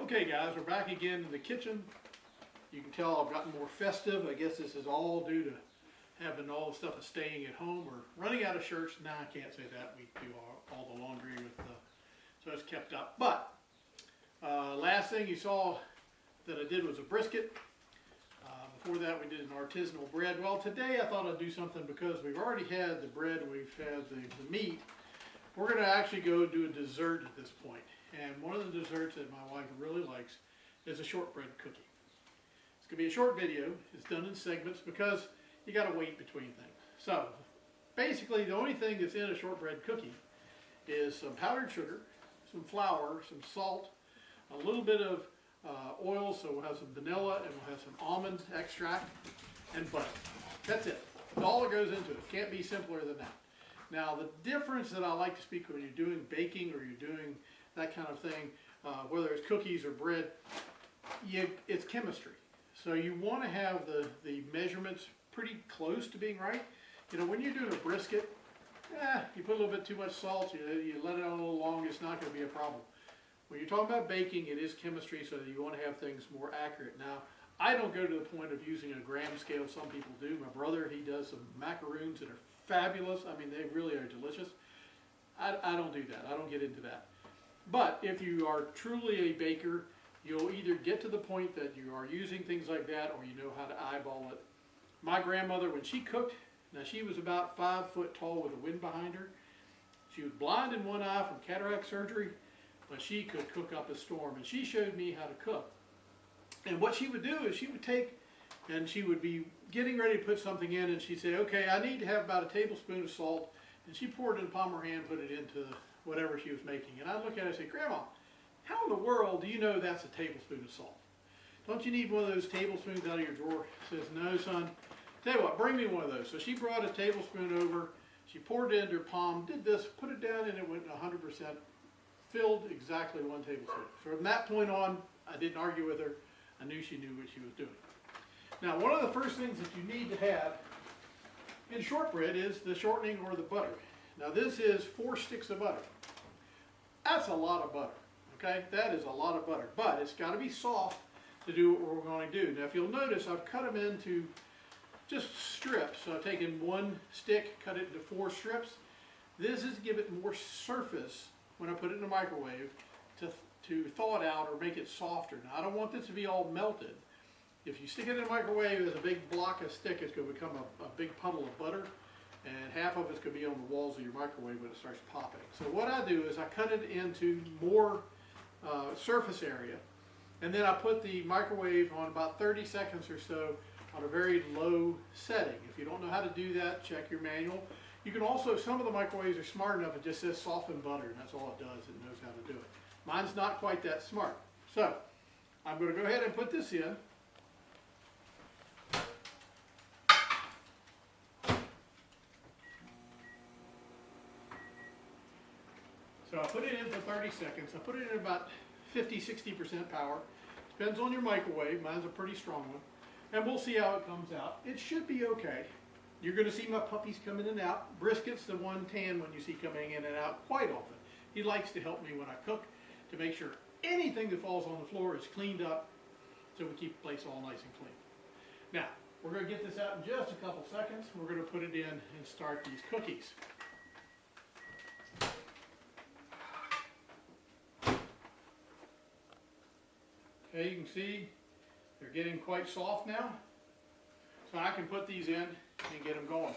Okay guys, we're back again in the kitchen. You can tell I've gotten more festive. I guess this is all due to having all the stuff of staying at home or running out of shirts. Nah, I can't say that. We do all the laundry with so it's kept up. But last thing you saw that I did was a brisket. Before that we did an artisanal bread. Well, today I thought I'd do something because we've already had the bread and we've had the meat. We're going to actually go do a dessert at this point. And one of the desserts that my wife really likes is a shortbread cookie. It's going to be a short video. It's done in segments because you got to wait between things. So basically the only thing that's in a shortbread cookie is some powdered sugar, some flour, some salt, a little bit of oil, so we'll have some vanilla and we'll have some almond extract and butter. That's it. That's all that goes into it. Can't be simpler than that. Now the difference that I like to speak when you're doing baking or you're doing that kind of thing, whether it's cookies or bread, it's chemistry. So you want to have the measurements pretty close to being right. You know, when you're doing a brisket, you put a little bit too much salt, you let it on a little long, it's not going to be a problem. When you're talking about baking, it is chemistry, so you want to have things more accurate. Now, I don't go to the point of using a gram scale. Some people do. My brother, he does some macaroons that are fabulous. I mean, they really are delicious. I don't do that. I don't get into that. But if you are truly a baker, you'll either get to the point that you are using things like that or you know how to eyeball it. My grandmother, when she cooked, now she was about 5 foot tall with a wind behind her. She was blind in one eye from cataract surgery, but she could cook up a storm. And she showed me how to cook. And what she would do is she would take and she would be getting ready to put something in and she'd say, okay, I need to have about a tablespoon of salt. And she poured it in the palm of her hand, put it into whatever she was making. And I'd look at it and say, Grandma, how in the world do you know that's a tablespoon of salt? Don't you need one of those tablespoons out of your drawer? She says, no, son. Tell you what, bring me one of those. So she brought a tablespoon over. She poured it into her palm, did this, put it down, and it went 100%, filled exactly 1 tablespoon. From that point on, I didn't argue with her. I knew she knew what she was doing. Now, one of the first things that you need to have in shortbread is the shortening or the butter. Now, this is 4 sticks of butter. That's a lot of butter, okay? That is a lot of butter, but it's got to be soft to do what we're going to do. Now, if you'll notice, I've cut them into just strips. So I've taken 1 stick, cut it into 4 strips. This is to give it more surface when I put it in the microwave to thaw it out or make it softer. Now, I don't want this to be all melted. If you stick it in the microwave as a big block of stick, it's going to become a big puddle of butter, and half of it's going to be on the walls of your microwave when it starts popping. So what I do is I cut it into more surface area, and then I put the microwave on about 30 seconds or so on a very low setting. If you don't know how to do that, check your manual. You can also, some of the microwaves are smart enough, it just says soften butter, and that's all it does. It knows how to do it. Mine's not quite that smart. So I'm going to go ahead and put this in. So I put it in for 30 seconds. I put it in about 50–60% power. Depends on your microwave. Mine's a pretty strong one. And we'll see how it comes out. It should be okay. You're going to see my puppies come in and out. Brisket's the one tan one you see coming in and out quite often. He likes to help me when I cook to make sure anything that falls on the floor is cleaned up so we keep the place all nice and clean. Now, we're going to get this out in just a couple seconds. We're going to put it in and start these cookies. Okay, you can see they're getting quite soft now. So I can put these in and get them going.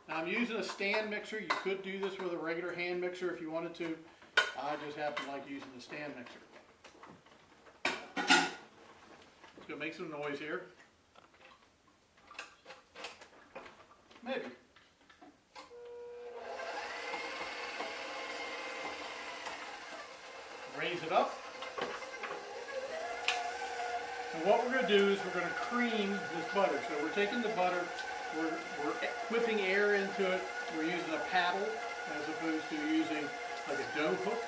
Now I'm using a stand mixer. You could do this with a regular hand mixer if you wanted to. I just happen to like using the stand mixer. It's going to make some noise here. Maybe. Raise it up. And what we're going to do is we're going to cream this butter. So we're taking the butter, we're whipping air into it. We're using a paddle as opposed to using like a dough hook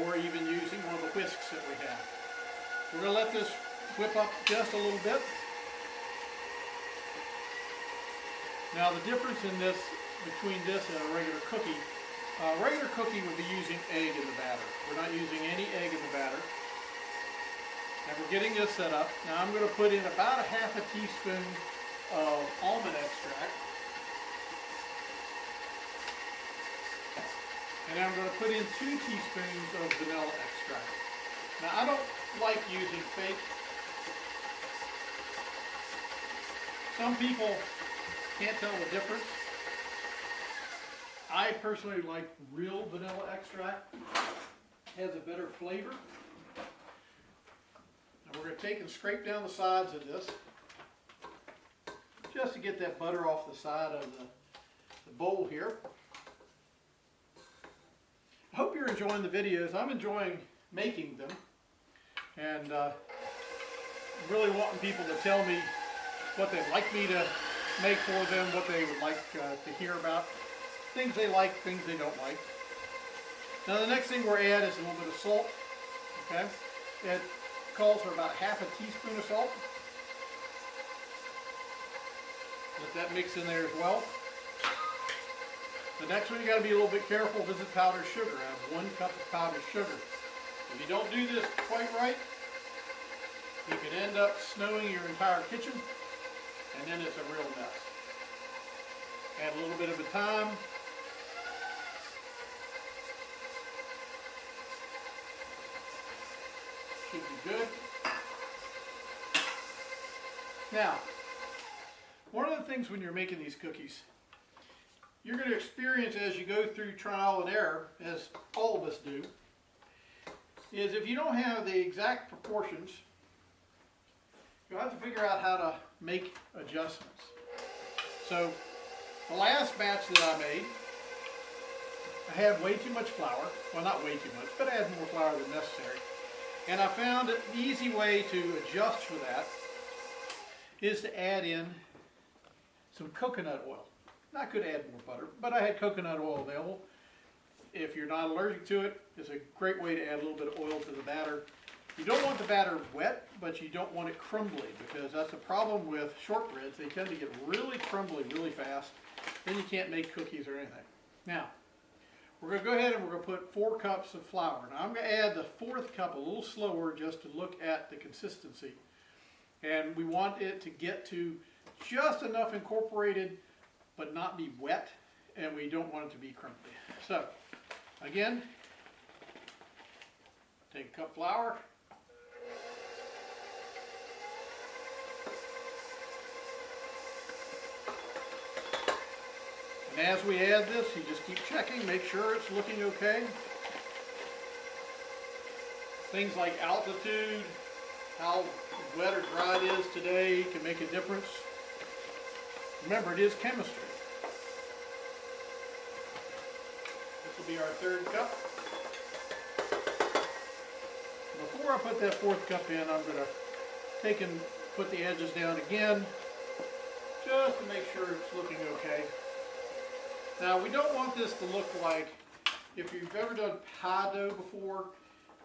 or even using one of the whisks that we have. We're going to let this whip up just a little bit. Now the difference in this between this and a regular cookie Regular cooking would be using egg in the batter. We're not using any egg in the batter. And we're getting this set up. Now I'm going to put in about a half a teaspoon of almond extract. And I'm going to put in 2 teaspoons of vanilla extract. Now I don't like using fake. Some people can't tell the difference. I personally like real vanilla extract. It has a better flavor. Now we're going to take and scrape down the sides of this just to get that butter off the side of the bowl here. I hope you're enjoying the videos. I'm enjoying making them, and really wanting people to tell me what they'd like me to make for them, what they would like to hear about, things they like, things they don't like. Now the next thing we're add is a little bit of salt. Okay, it calls for about half a teaspoon of salt. Let that mix in there as well. The next one you got to be a little bit careful. This is powdered sugar. I have 1 cup of powdered sugar. If you don't do this quite right, you could end up snowing your entire kitchen, and then it's a real mess. Add a little bit of a thyme. Should be good. Now, one of the things when you're making these cookies, you're going to experience as you go through trial and error, as all of us do, is if you don't have the exact proportions, you'll have to figure out how to make adjustments. So, the last batch that I made, I had way too much flour. Well, not way too much, but I had more flour than necessary. And I found an easy way to adjust for that is to add in some coconut oil. I could add more butter, but I had coconut oil available. If you're not allergic to it, it's a great way to add a little bit of oil to the batter. You don't want the batter wet, but you don't want it crumbly, because that's a problem with shortbreads. They tend to get really crumbly really fast. Then you can't make cookies or anything. Now, we're going to go ahead and we're going to put 4 cups of flour. Now I'm going to add the 4th cup a little slower just to look at the consistency. And we want it to get to just enough incorporated but not be wet, and we don't want it to be crumbly. So, again, take a cup of flour. And as we add this, you just keep checking, make sure it's looking okay. Things like altitude, how wet or dry it is today can make a difference. Remember, it is chemistry. This will be our 3rd cup. Before I put that 4th cup in, I'm going to take and put the edges down again, just to make sure it's looking okay. Now, we don't want this to look like, if you've ever done pie dough before,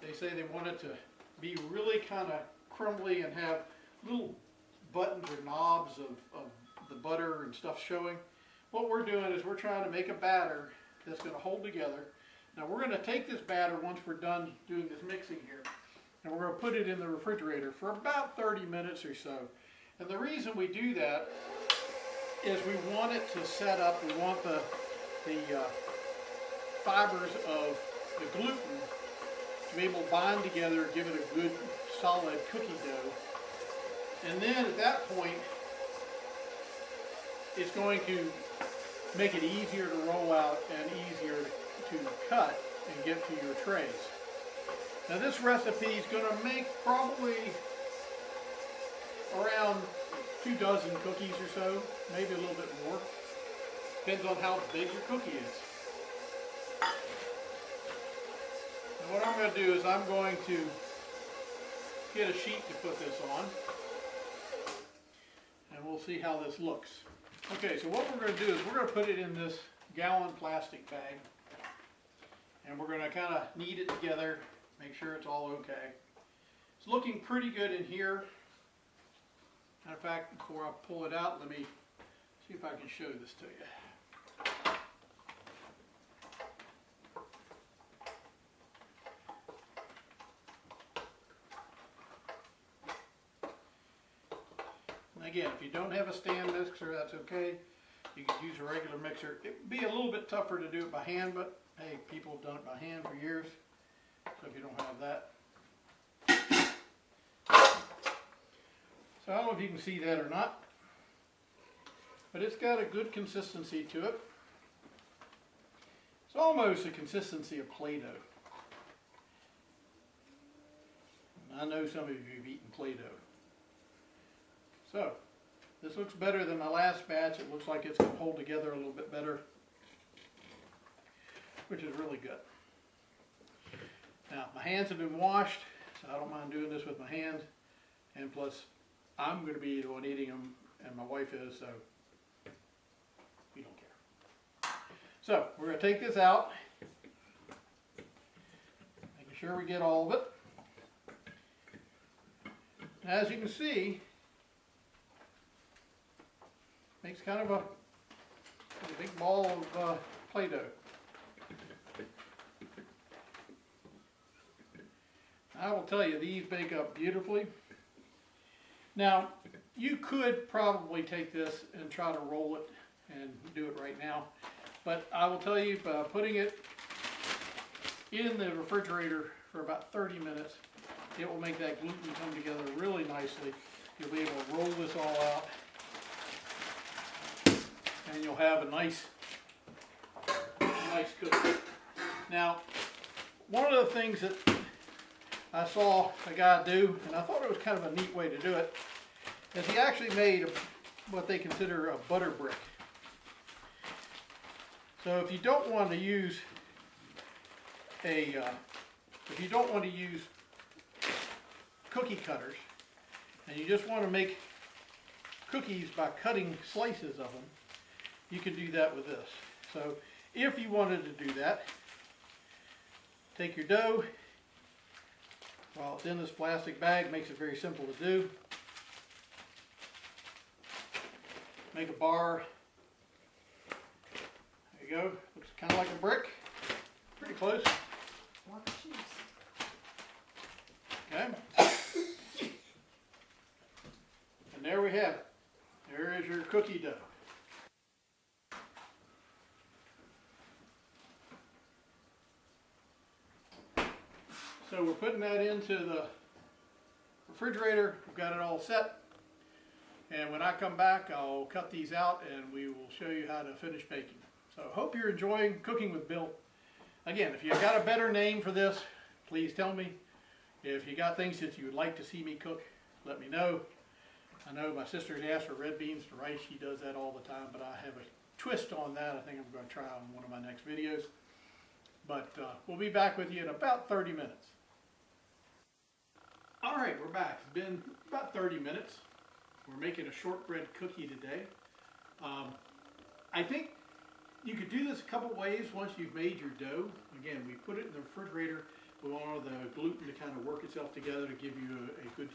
they say they want it to be really kind of crumbly and have little buttons or knobs of the butter and stuff showing. What we're doing is we're trying to make a batter that's going to hold together. Now we're going to take this batter once we're done doing this mixing here, and we're going to put it in the refrigerator for about 30 minutes or so. And the reason we do that is we want it to set up, we want the fibers of the gluten to be able to bind together, give it a good solid cookie dough. And then at that point, it's going to make it easier to roll out and easier to cut and get to your trays. Now this recipe is going to make probably around 2 dozen cookies or so, maybe a little bit more. Depends on how big your cookie is. And what I'm going to do is I'm going to get a sheet to put this on, and we'll see how this looks. Okay, so what we're going to do is we're going to put it in this gallon plastic bag, and we're going to kind of knead it together, make sure it's all okay. It's looking pretty good in here. Matter of fact, before I pull it out, let me see if I can show this to you. again, if you don't have a stand mixer, that's okay. You can use a regular mixer. It would be a little bit tougher to do it by hand, but hey, people have done it by hand for years. So if you don't have that. So I don't know if you can see that or not, but it's got a good consistency to it. It's almost the consistency of Play-Doh. I know some of you have eaten Play-Doh. So, this looks better than my last batch. It looks like it's going to hold together a little bit better, which is really good. Now, my hands have been washed, so I don't mind doing this with my hands. And plus, I'm going to be the one eating them, and my wife is, so we don't care. So, we're going to take this out, making sure we get all of it. As you can see, makes kind of a big ball of Play-Doh. I will tell you, these bake up beautifully. Now, you could probably take this and try to roll it and do it right now, but I will tell you, by putting it in the refrigerator for about 30 minutes, it will make that gluten come together really nicely. You'll be able to roll this all out, and you'll have a nice cookie. Now, one of the things that I saw a guy do, and I thought it was kind of a neat way to do it, is he actually made what they consider a butter brick. So if you don't want to use cookie cutters, and you just want to make cookies by cutting slices of them, you can do that with this. So if you wanted to do that, take your dough. While it's in this plastic bag, makes it very simple to do. Make a bar. There you go. Looks kind of like a brick. Pretty close. Okay. And there we have it. There is your cookie dough. So we're putting that into the refrigerator. We've got it all set. And when I come back, I'll cut these out and we will show you how to finish baking. So hope you're enjoying Cooking with Bill. Again, if you've got a better name for this, please tell me. If you got things that you would like to see me cook, let me know. I know my sister's asked for red beans to rice. She does that all the time, but I have a twist on that. I think I'm going to try on one of my next videos. But we'll be back with you in about 30 minutes. All right, we're back. It's been about 30 minutes. We're making a shortbread cookie today. I think you could do this a couple ways once you've made your dough. Again, we put it in the refrigerator. We want the gluten to kind of work itself together to give you a good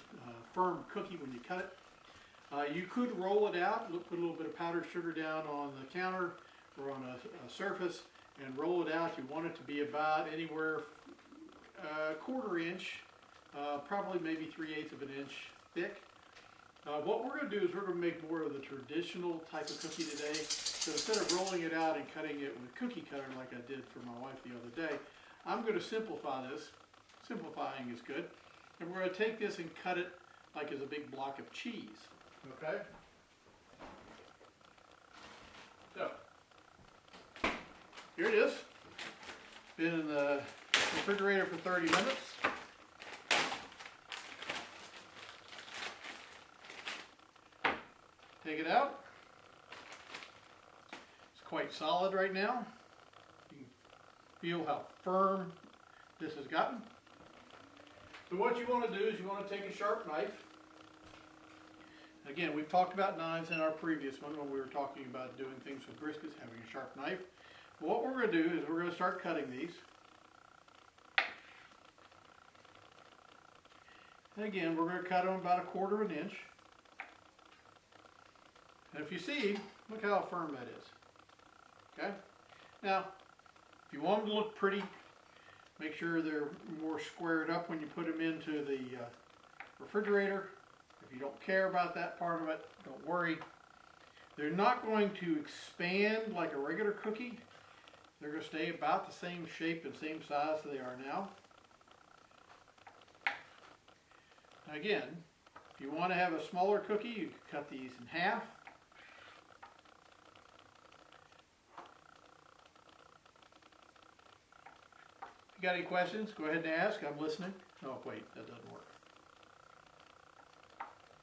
firm cookie when you cut it. You could roll it out, put a little bit of powdered sugar down on the counter or on a surface and roll it out. You want it to be about anywhere quarter inch, probably maybe 3/8 of an inch thick. What we're going to do is we're going to make more of the traditional type of cookie today. So instead of rolling it out and cutting it with a cookie cutter like I did for my wife the other day, I'm going to simplify this. Simplifying is good. And we're going to take this and cut it like as a big block of cheese. Okay? So, here it is. Been in the refrigerator for 30 minutes. Take it out. It's quite solid right now. You can feel how firm this has gotten. So what you want to do is you want to take a sharp knife. Again, we've talked about knives in our previous one when we were talking about doing things with briskets, having a sharp knife. But what we're going to do is we're going to start cutting these. And again, we're going to cut them about 1/4 of an inch. And if you see, look how firm that is. Okay? Now, if you want them to look pretty, make sure they're more squared up when you put them into the refrigerator. If If you don't care about that part of it, don't worry. They're not going to expand like a regular cookie. They're going to stay about the same shape and same size they are now. Again, if you want to have a smaller cookie, you can cut these in half. If you got any questions, go ahead and ask. I'm listening. Oh, wait, that doesn't work.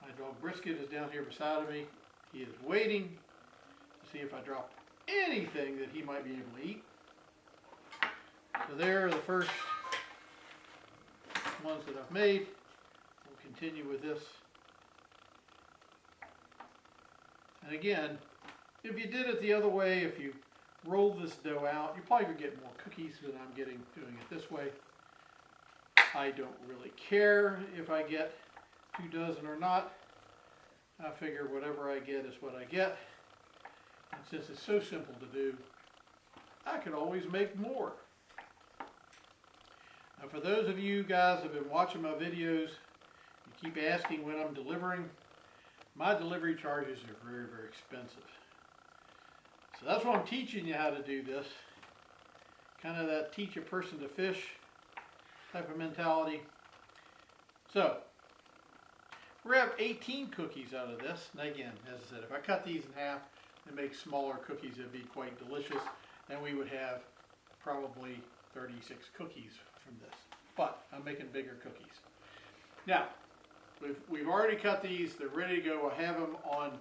My dog Brisket is down here beside of me. He is waiting to see if I drop anything that he might be able to eat. So there are the first ones that I've made. We'll continue with this. And again, if you did it the other way, if you roll this dough out, you probably could get more cookies than I'm getting doing it this way. I don't really care if I get 2 dozen or not. I figure whatever I get is what I get. And since it's so simple to do, I can always make more. Now for those of you guys that have been watching my videos, you keep asking when I'm delivering. My delivery charges are very, very expensive. So that's why I'm teaching you how to do this. Kind of that teach a person to fish type of mentality. So, we're going to have 18 cookies out of this. And again, as I said, if I cut these in half and make smaller cookies, it'd be quite delicious. And we would have probably 36 cookies from this. But I'm making bigger cookies. Now, we've already cut these. They're ready to go. I have them on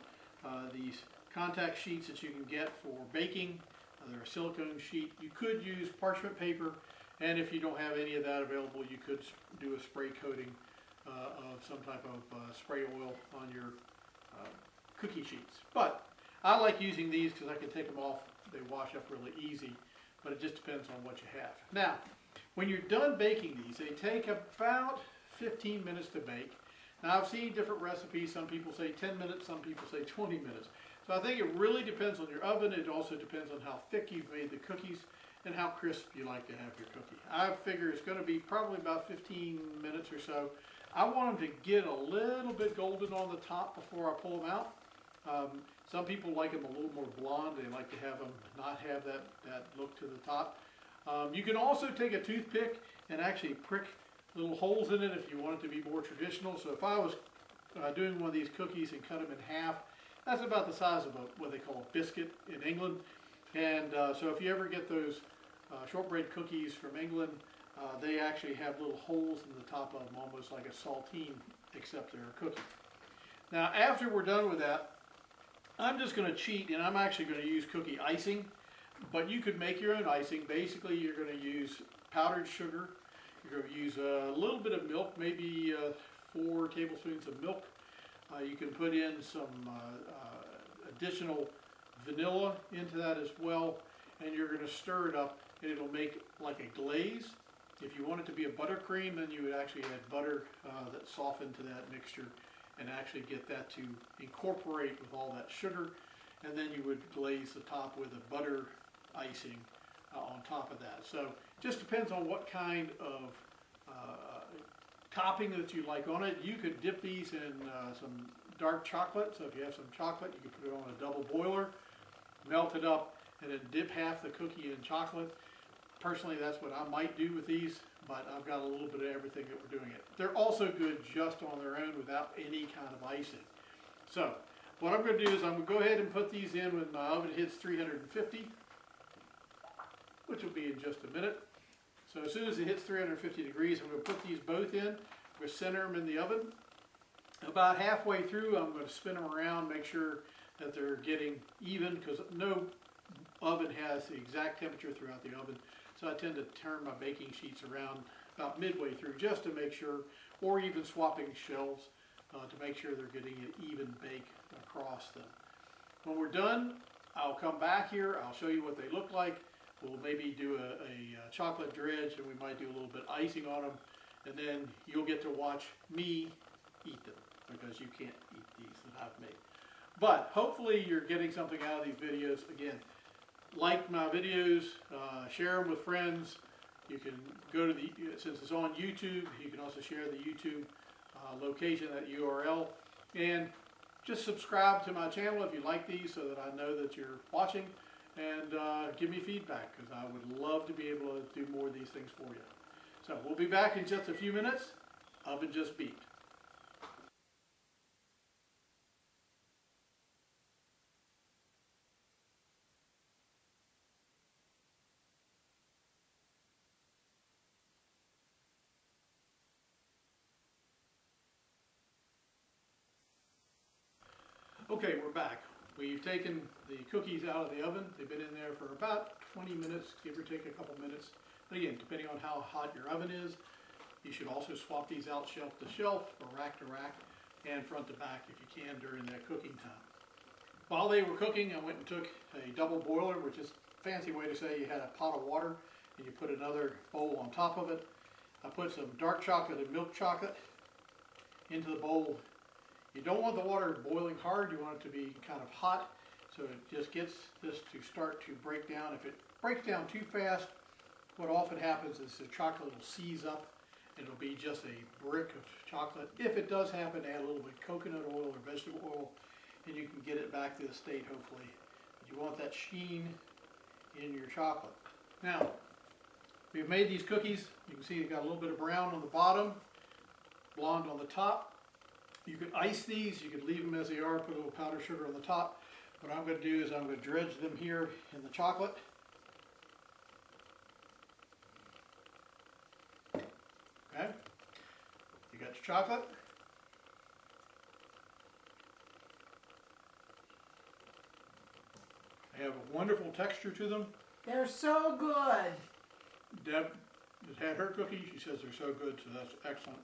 these contact sheets that you can get for baking. They're a silicone sheet. You could use parchment paper, and if you don't have any of that available, you could do a spray coating of some type of spray oil on your cookie sheets. But I like using these because I can take them off. They wash up really easy, but it just depends on what you have. Now, when you're done baking these, they take about 15 minutes to bake. Now, I've seen different recipes. Some people say 10 minutes, some people say 20 minutes. So I think it really depends on your oven. It also depends on how thick you've made the cookies and how crisp you like to have your cookie. I figure it's going to be probably about 15 minutes or so. I want them to get a little bit golden on the top before I pull them out. Some people like them a little more blonde. They like to have them not have that look to the top. You can also take a toothpick and actually prick little holes in it if you want it to be more traditional. So if I was doing one of these cookies and cut them in half, that's about the size of what they call a biscuit in England. And so if you ever get those shortbread cookies from England, they actually have little holes in the top of them, almost like a saltine, except they're a cookie. Now after we're done with that, I'm just going to cheat, and I'm actually going to use cookie icing, but you could make your own icing. Basically, you're going to use powdered sugar. You're going to use a little bit of milk, maybe 4 tablespoons of milk. You can put in some additional vanilla into that as well, and you're going to stir it up, and it'll make like a glaze. If you want it to be a buttercream, then you would actually add butter that softened to that mixture and actually get that to incorporate with all that sugar, and then you would glaze the top with a butter icing on top of that. So it just depends on what kind of topping that you like on it. You could dip these in some dark chocolate. So if you have some chocolate, you can put it on a double boiler, melt it up, and then dip half the cookie in chocolate. Personally, that's what I might do with these, but I've got a little bit of everything that we're doing it. They're also good just on their own without any kind of icing. So what I'm going to do is I'm going to go ahead and put these in when my oven hits 350, which will be in just a minute. So as soon as it hits 350 degrees, I'm going to put these both in. I'm going to center them in the oven. About halfway through, I'm going to spin them around, make sure that they're getting even, because no oven has the exact temperature throughout the oven. So I tend to turn my baking sheets around about midway through just to make sure, or even swapping shelves to make sure they're getting an even bake across them. When we're done, I'll come back here, I'll show you what they look like. We'll maybe do a chocolate dredge, and we might do a little bit icing on them, and then you'll get to watch me eat them, because you can't eat these that I've made. But hopefully you're getting something out of these videos. Again, like my videos, share them with friends. You can go to since it's on YouTube, you can also share the YouTube location, that URL, And just subscribe to my channel if you like these so that I know that you're watching, and give me feedback, because I would love to be able to do more of these things for you. So we'll be back in just a few minutes. Oven just beeped. Okay, we're back. We've taken the cookies out of the oven. They've been in there for about 20 minutes, give or take a couple minutes. But again, depending on how hot your oven is, you should also swap these out shelf to shelf or rack to rack and front to back if you can during that cooking time. While they were cooking, I went and took a double boiler, which is a fancy way to say you had a pot of water and you put another bowl on top of it. I put some dark chocolate and milk chocolate into the bowl. You don't want the water boiling hard, you want it to be kind of hot, so it just gets this to start to break down. If it breaks down too fast, what often happens is the chocolate will seize up and it'll be just a brick of chocolate. If it does happen, add a little bit of coconut oil or vegetable oil and you can get it back to the state hopefully. But you want that sheen in your chocolate. Now, we've made these cookies. You can see they've got a little bit of brown on the bottom, blonde on the top. You could ice these, you could leave them as they are, put a little powdered sugar on the top. What I'm going to do is I'm going to dredge them here in the chocolate. Okay, you got your chocolate. They have a wonderful texture to them. They're so good. Deb has had her cookie, she says they're so good, so that's excellent.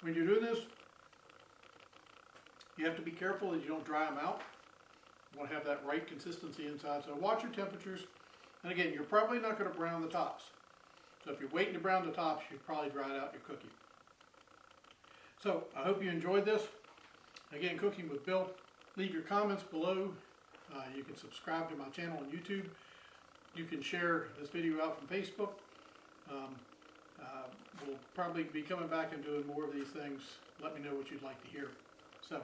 When you're doing this, you have to be careful that you don't dry them out. You want to have that right consistency inside, so watch your temperatures. And again, you're probably not going to brown the tops. So if you're waiting to brown the tops, you've probably dried out your cookie. So I hope you enjoyed this. Again, Cooking with Bill. Leave your comments below. You can subscribe to my channel on YouTube. You can share this video out from Facebook. We'll probably be coming back and doing more of these things. Let me know what you'd like to hear. So,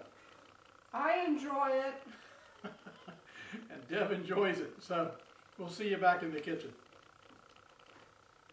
I enjoy it. and Deb enjoys it. So, we'll see you back in the kitchen.